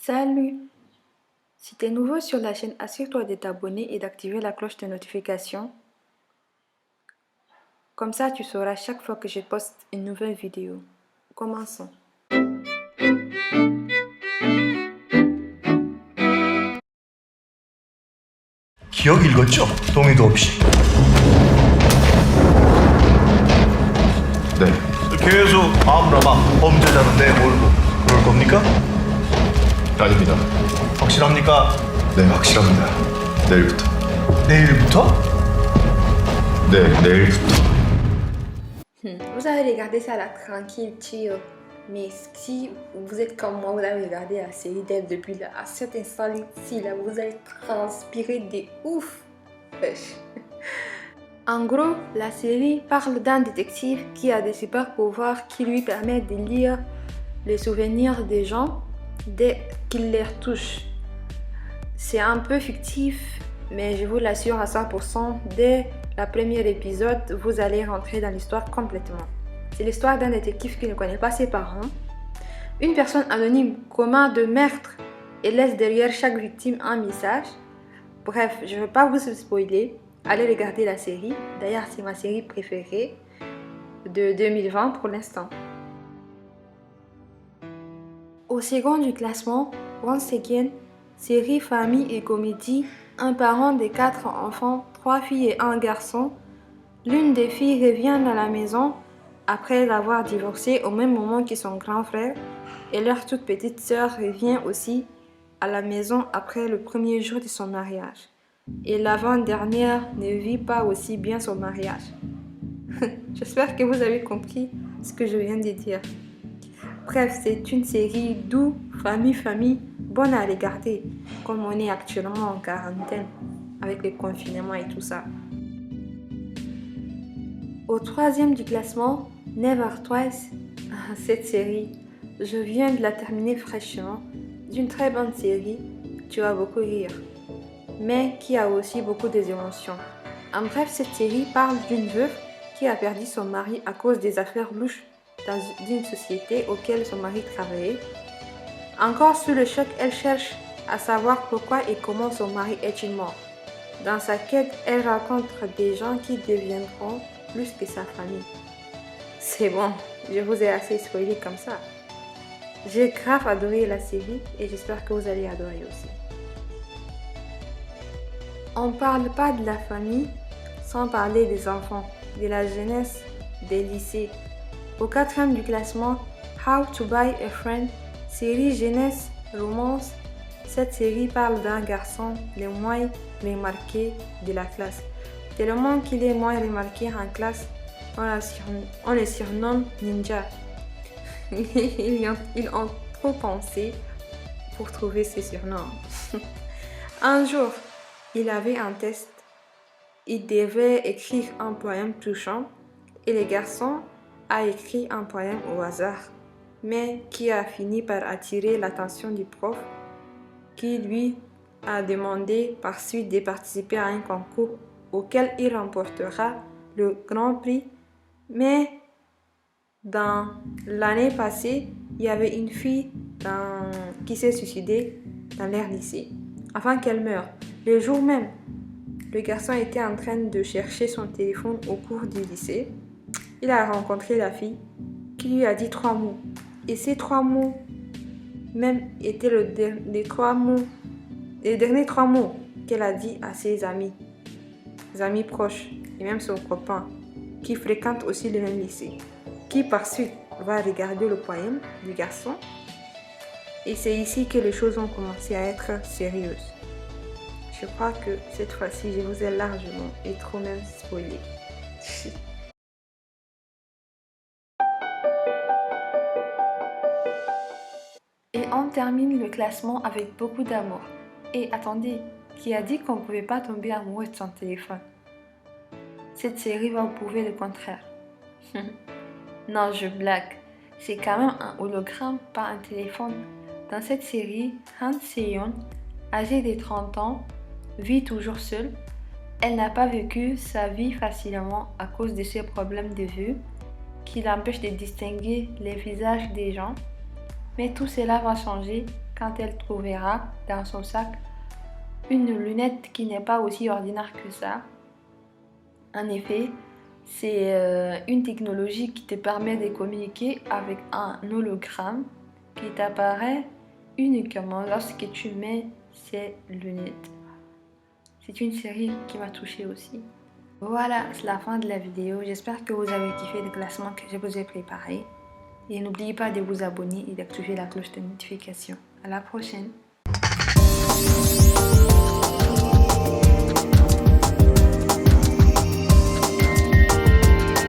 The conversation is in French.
Salut! Si tu es nouveau sur la chaîne, assure-toi de t'abonner et d'activer la cloche de notification. Comme ça, tu sauras chaque fois que je poste une nouvelle vidéo. Commençons. 기억 읽었죠? 동의도 없이. 네. 계속 아무나 막 범죄자는 내몰고 그럴 겁니까? 아닙니다. 확실합니까? 네, 확실합니다. 내일부터. 내일부터? 네, 내일부터. Vous avez regardé ça là, tranquille, chill. Mais si vous êtes comme moi, vous avez regardé la série dès le début là, à cet instant-ci là, vous allez transpirer de ouf. Wesh. En gros, la série parle d'un détective qui a des super pouvoirs qui lui permettent de lire les souvenirs des gens dès qu'il les touche. C'est un peu fictif, mais je vous l'assure à 100%, dès le premier épisode, vous allez rentrer dans l'histoire complètement. C'est l'histoire d'un détective qui ne connaît pas ses parents, une personne anonyme commun de meurtre et laisse derrière chaque victime un message. Bref, je ne veux pas vous spoiler, allez regarder la série. D'ailleurs, c'est ma série préférée de 2020 pour l'instant. Au second du classement, once again, série famille et comédie, un parent de 4 enfants, 3 filles et 1 garçon. L'une des filles revient à la maison après avoir divorcé au même moment que son grand frère et leur toute petite sœur revient aussi à la maison après le premier jour de son mariage. Et l'avant-dernière ne vit pas aussi bien son mariage. J'espère que vous avez compris ce que je viens de dire. Bref, c'est une série doux, famille, bonne à regarder, comme on est actuellement en quarantaine, avec le confinement et tout ça. Au troisième du classement, Never Twice, cette série, je viens de la terminer fraîchement, d'une très bonne série, tu vas beaucoup rire, mais qui a aussi beaucoup d'émotions. En bref, cette série parle d'une veuve qui a perdu son mari à cause des affaires louches dans une société auquel son mari travaillait. Encore sous le choc, elle cherche à savoir pourquoi et comment son mari est-il mort. Dans sa quête, elle rencontre des gens qui deviendront plus que sa famille. C'est bon, je vous ai assez spoilé comme ça. J'ai grave adoré la série et j'espère que vous allez adorer aussi. On parle pas de la famille sans parler des enfants, de la jeunesse, des lycées. Au quatrième du classement, How to Buy a Friend, série jeunesse, romance. Cette série parle d'un garçon le moins remarqué de la classe. Tellement qu'il est moins remarqué en classe, on le surnomme Ninja. Ils ont trop pensé pour trouver ce surnom. Un jour, il avait un test. Il devait écrire un poème touchant et le garçon a écrit un poème au hasard, mais qui a fini par attirer l'attention du prof, qui lui a demandé par suite de participer à un concours auquel il remportera le grand prix. Mais dans l'année passée, il y avait une fille qui s'est suicidée dans leur lycée, avant qu'elle meure. Le jour même, le garçon était en train de chercher son téléphone au cours du lycée. Il a rencontré la fille qui lui a dit 3 mots. Et ces 3 mots même étaient les derniers 3 mots qu'elle a dit à ses amis proches et même son copain qui fréquente aussi le même lycée, qui par suite va regarder le poème du garçon. Et c'est ici que les choses ont commencé à être sérieuses. Je crois que cette fois-ci, je vous ai largement et trop même spoilé. Et on termine le classement avec beaucoup d'amour. Et attendez, qui a dit qu'on ne pouvait pas tomber amoureux de son téléphone? Cette série va vous prouver le contraire. Non, je blague. C'est quand même un hologramme, pas un téléphone. Dans cette série, Han Se-yeon, âgée de 30 ans, vit toujours seule. Elle n'a pas vécu sa vie facilement à cause de ses problèmes de vue qui l'empêchent de distinguer les visages des gens. Mais tout cela va changer quand elle trouvera dans son sac une lunette qui n'est pas aussi ordinaire que ça. En effet, c'est une technologie qui te permet de communiquer avec un hologramme qui t'apparaît uniquement lorsque tu mets ces lunettes. C'est une série qui m'a touchée aussi. Voilà, c'est la fin de la vidéo. J'espère que vous avez kiffé le classement que je vous ai préparé. Et n'oubliez pas de vous abonner et d'activer la cloche de notification. À la prochaine!